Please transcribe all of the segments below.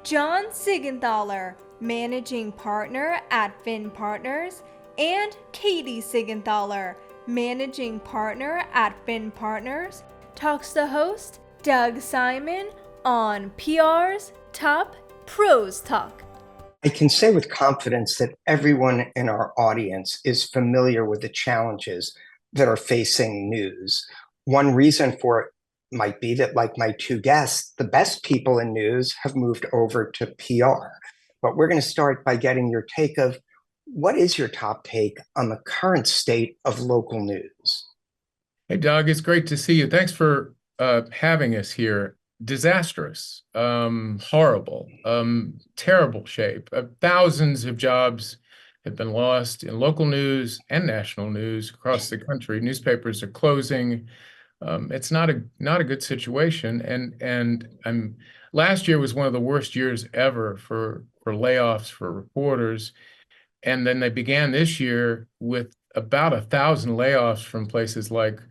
John Seigenthaler, Managing Partner at Finn Partners, and Katie Seigenthaler, Managing Partner at Finn Partners, talks to host Doug Simon on PR's Top Pros Talk. I can say with confidence that everyone in our audience is familiar with the challenges that are facing news. One reason for it might be that, like my two guests, the best people in news have moved over to PR. But we're going to start by getting your take of what is your top take on the current state of local news? Hey, Doug, it's great to see you. Thanks for having us here. Disastrous, horrible, terrible shape. Thousands of jobs have been lost in local news and national news across the country. Newspapers are closing. It's not a good situation. And last year was one of the worst years ever for layoffs for reporters. And then they began this year with about 1,000 layoffs from places like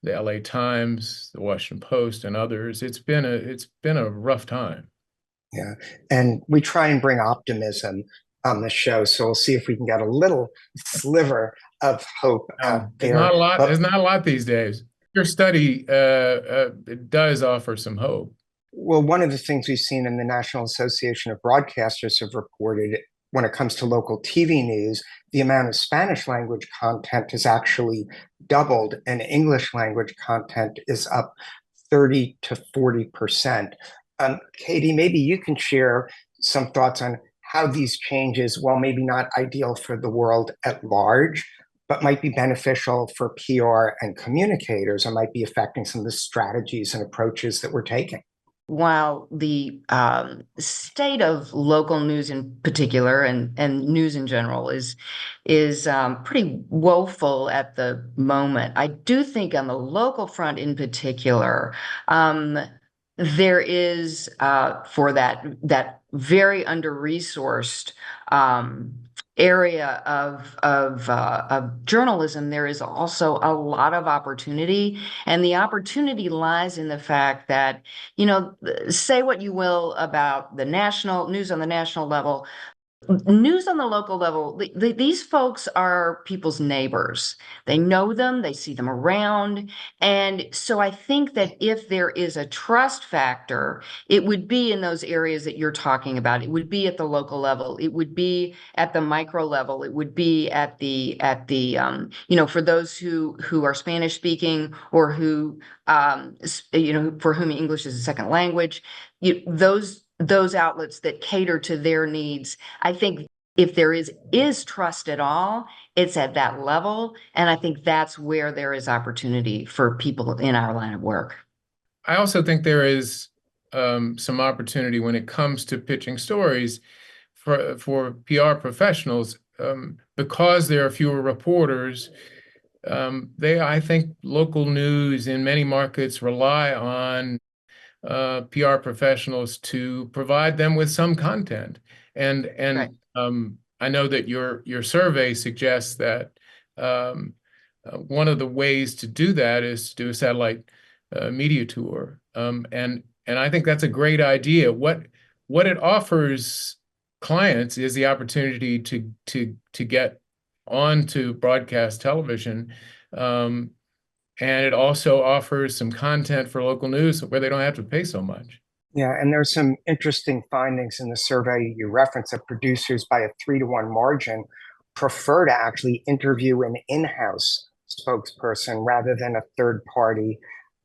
the LA Times, the Washington Post, and others. It's been a rough time. Yeah. And we try and bring optimism on the show. So we'll see if we can get a little sliver of hope out there. There's not a lot. There's not a lot these days. Your study does offer some hope. Well, one of the things we've seen in the National Association of Broadcasters have reported when it comes to local TV news, the amount of Spanish language content has actually doubled and English language content is up 30 to 40%. Katie, maybe you can share some thoughts on how these changes, while maybe not ideal for the world at large, but might be beneficial for PR and communicators and might be affecting some of the strategies and approaches that we're taking. While the state of local news in particular and news in general is pretty woeful at the moment, I do think on the local front in particular, there is for that very under-resourced area of journalism, there is also a lot of opportunity, and the opportunity lies in the fact that, say what you will about the national news on the national level, news on the local level, these folks are people's neighbors. They know them, they see them around. And so I think that if there is a trust factor, it would be in those areas that you're talking about. It would be at the local level. It would be at the micro level. It would be at the for those who are Spanish speaking or who, for whom English is a second language, those outlets that cater to their needs. I think if there is trust at all, it's at that level. And I think that's where there is opportunity for people in our line of work. I also think there is some opportunity when it comes to pitching stories for PR professionals, because there are fewer reporters. I think local news in many markets rely on PR professionals to provide them with some content. And Right. I know that your survey suggests that one of the ways to do that is to do a satellite media tour. And I think that's a great idea. What it offers clients is the opportunity to get onto broadcast television. And it also offers some content for local news where they don't have to pay so much. Yeah, and there's some interesting findings in the survey you referenced that producers by a 3-to-1 margin prefer to actually interview an in-house spokesperson rather than a third-party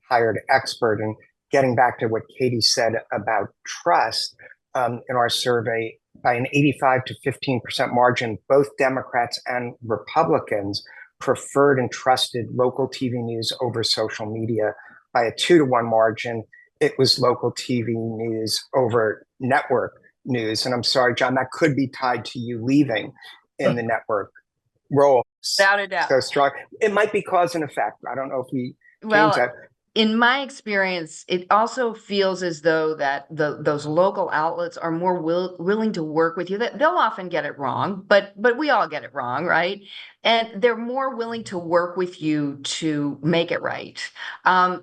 hired expert. And getting back to what Katie said about trust, in our survey, by an 85 to 15% margin, both Democrats and Republicans preferred and trusted local TV news over social media. By a 2-to-1 margin, it was local TV news over network news. And I'm sorry, John, that could be tied to you leaving in the network role. Without a doubt. So strong. It might be cause and effect. I don't know if we Well, change that. in my experience, it also feels as though that those local outlets are more willing to work with you. They'll often get it wrong, but we all get it wrong, right? And they're more willing to work with you to make it right.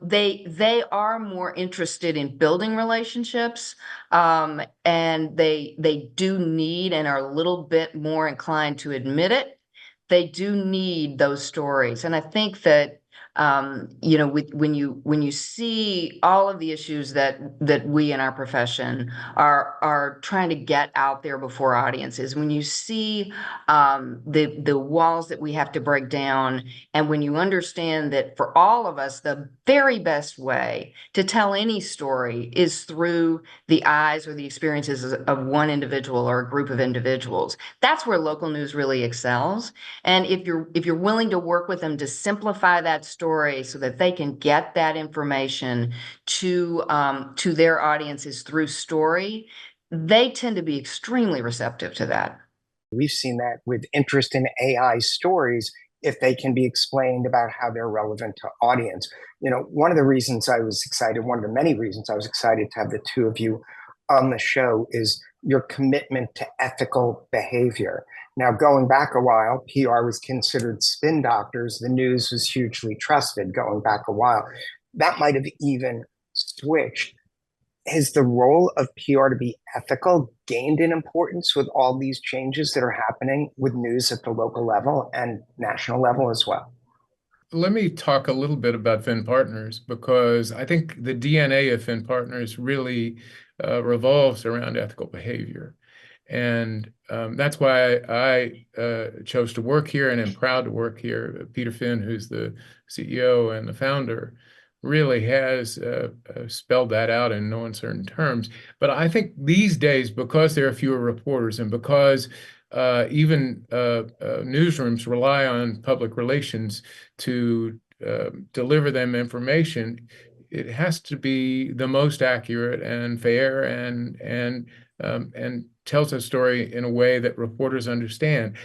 They are more interested in building relationships, and they do need and are a little bit more inclined to admit it. They do need those stories, and I think that when you see all of the issues that we in our profession are trying to get out there before audiences, when you see the walls that we have to break down, and when you understand that for all of us, the very best way to tell any story is through the eyes or the experiences of one individual or a group of individuals, that's where local news really excels. And if you're willing to work with them to simplify that story so that they can get that information to their audiences through story, they tend to be extremely receptive to that. We've seen that with interest in AI stories, if they can be explained about how they're relevant to audience. One of the reasons I was excited, one of the many reasons I was excited to have the two of you on the show is your commitment to ethical behavior. Now, going back a while, PR was considered spin doctors. The news was hugely trusted going back a while. That might have even switched. Has the role of PR to be ethical gained in importance with all these changes that are happening with news at the local level and national level as well? Let me talk a little bit about Finn Partners, because I think the DNA of Finn Partners really revolves around ethical behavior. And that's why I chose to work here and am proud to work here. Peter Finn, who's the CEO and the founder, really has spelled that out in no uncertain terms. But I think these days, because there are fewer reporters and because even newsrooms rely on public relations to deliver them information, it has to be the most accurate and fair and tells a story in a way that reporters understand.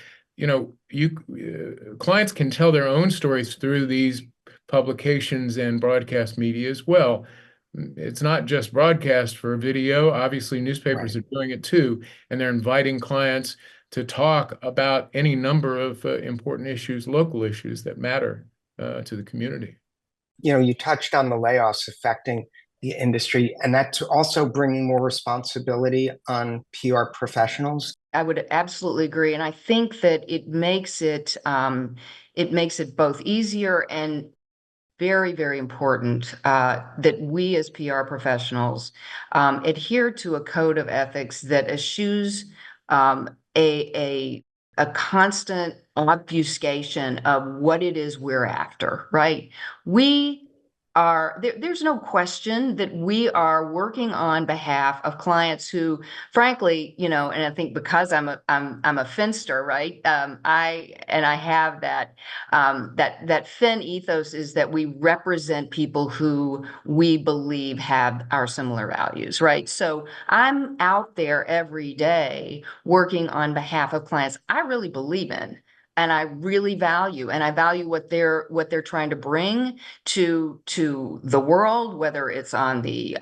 Clients can tell their own stories through these publications and broadcast media as well. It's not just broadcast for video. Obviously, newspapers are doing it too, and they're inviting clients to talk about any number of important issues, local issues that matter to the community. You touched on the layoffs affecting the industry, and that's also bringing more responsibility on PR professionals. I would absolutely agree, and I think that it makes it both easier and very, very important that we as PR professionals adhere to a code of ethics that eschews a constant obfuscation of what it is we're after, right? There's no question that we are working on behalf of clients who, frankly, and I think because I'm a finster, right? I have that Fin ethos is that we represent people who we believe have our similar values, right? So I'm out there every day working on behalf of clients I really believe in, and I really value, and I value what they're trying to bring to the world, whether it's on the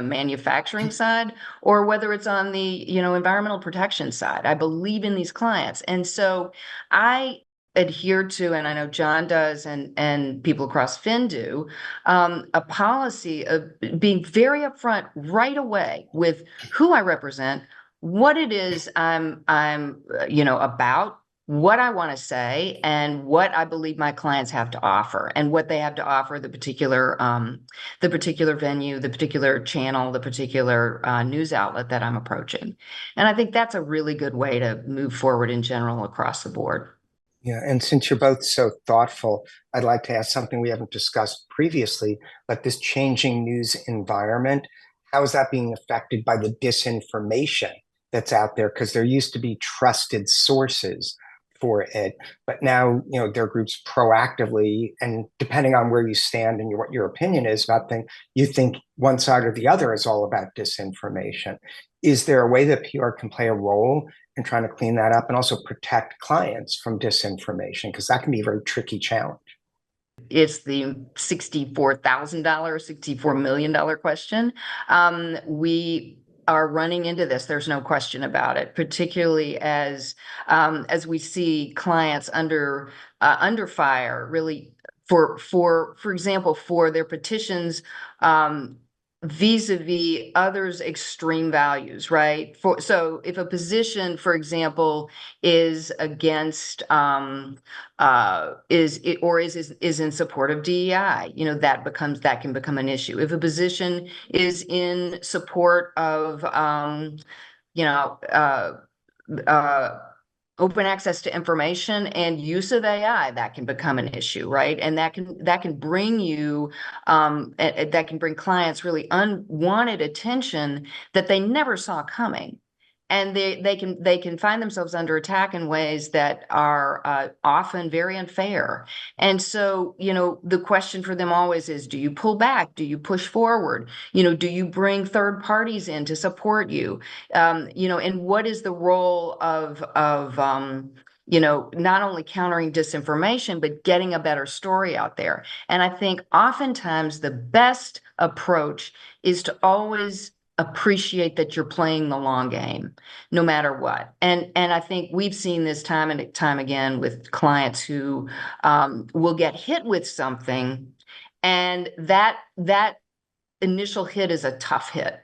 manufacturing side or whether it's on the environmental protection side. I believe in these clients, and so I adhere to, and I know John does, and people across Fin do, a policy of being very upfront right away with who I represent, what it is I'm about, what I want to say, and what I believe my clients have to offer, and what they have to offer the particular venue, the particular channel, the particular news outlet that I'm approaching. And I think that's a really good way to move forward in general across the board. Yeah, and since you're both so thoughtful, I'd like to ask something we haven't discussed previously, but this changing news environment, how is that being affected by the disinformation that's out there? Because there used to be trusted sources for it, but now there are groups proactively, and depending on where you stand and what your opinion is about things, you think one side or the other is all about disinformation. Is there a way that PR can play a role in trying to clean that up and also protect clients from disinformation? Because that can be a very tricky challenge. it's the $64,000, $64 million question. We are running into this. There's no question about it, particularly as we see clients under fire, really for example, for their petitions vis-a-vis others' extreme values, right? So if a position, for example, is against is in support of DEI, that can become an issue. If a position is in support of you know open access to information and use of AI, that can become an issue, right? And that can bring you that can bring clients really unwanted attention that they never saw coming. And they can find themselves under attack in ways that are often very unfair. And so, the question for them always is, do you pull back? Do you push forward? Do you bring third parties in to support you? And what is the role of not only countering disinformation, but getting a better story out there? And I think oftentimes the best approach is to always appreciate that you're playing the long game, no matter what. And I think we've seen this time and time again with clients who will get hit with something, and that initial hit is a tough hit.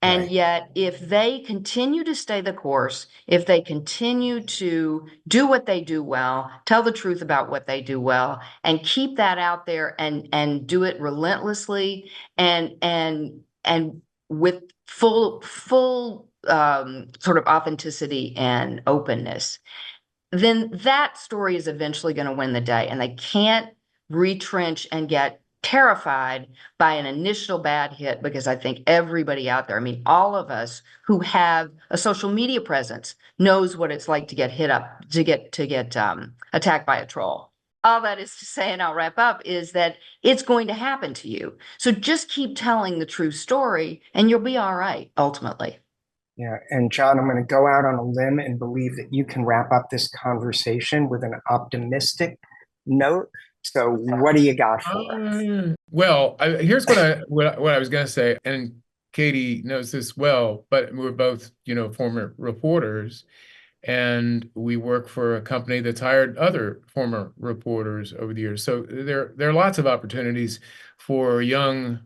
And Right. yet, if they continue to stay the course, if they continue to do what they do well, tell the truth about what they do well, and keep that out there and do it relentlessly and with full sort of authenticity and openness, then that story is eventually going to win the day. And they can't retrench and get terrified by an initial bad hit, because I think everybody out there, I mean, all of us who have a social media presence knows what it's like to get hit up, to get attacked by a troll. All that is to say, and I'll wrap up, is that it's going to happen to you. So just keep telling the true story and you'll be all right, ultimately. Yeah. And John, I'm going to go out on a limb and believe that you can wrap up this conversation with an optimistic note. So what do you got for us? Well, here's what I was going to say, and Katie knows this well, but we're both, former reporters, and we work for a company that's hired other former reporters over the years. So there are lots of opportunities for young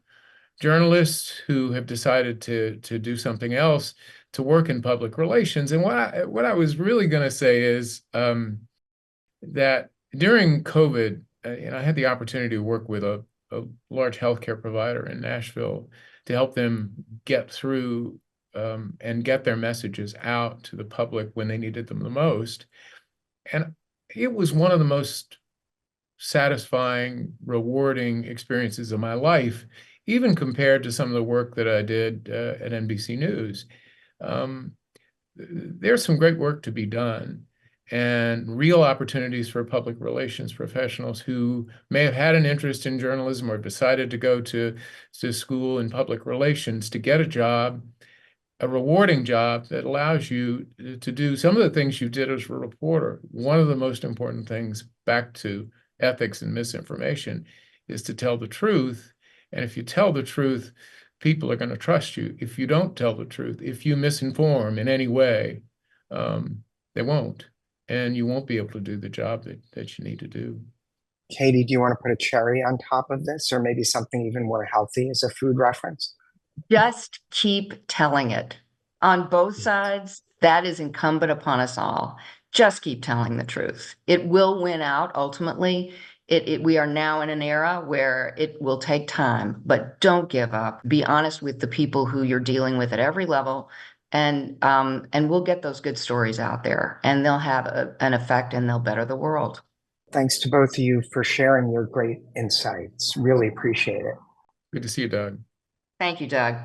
journalists who have decided to do something else, to work in public relations. And what I was really going to say is that during COVID, I had the opportunity to work with a large healthcare provider in Nashville to help them get through and get their messages out to the public when they needed them the most. And it was one of the most satisfying, rewarding experiences of my life, even compared to some of the work that I did at NBC News. There's some great work to be done, and real opportunities for public relations professionals who may have had an interest in journalism or decided to go to school in public relations to get a job, a rewarding job that allows you to do some of the things you did as a reporter. One of the most important things, back to ethics and misinformation, is to tell the truth. And if you tell the truth, people are going to trust you. If you don't tell the truth, if you misinform in any way, they won't. And you won't be able to do the job that you need to do. Katie, do you want to put a cherry on top of this, or maybe something even more healthy as a food reference? Just keep telling it. On both sides, that is incumbent upon us all. Just keep telling the truth. It will win out ultimately. We are now in an era where it will take time, but don't give up. Be honest with the people who you're dealing with at every level, and we'll get those good stories out there, and they'll have an effect, and they'll better the world. Thanks to both of you for sharing your great insights. Really appreciate it. Good to see you, Doug. Thank you, Doug.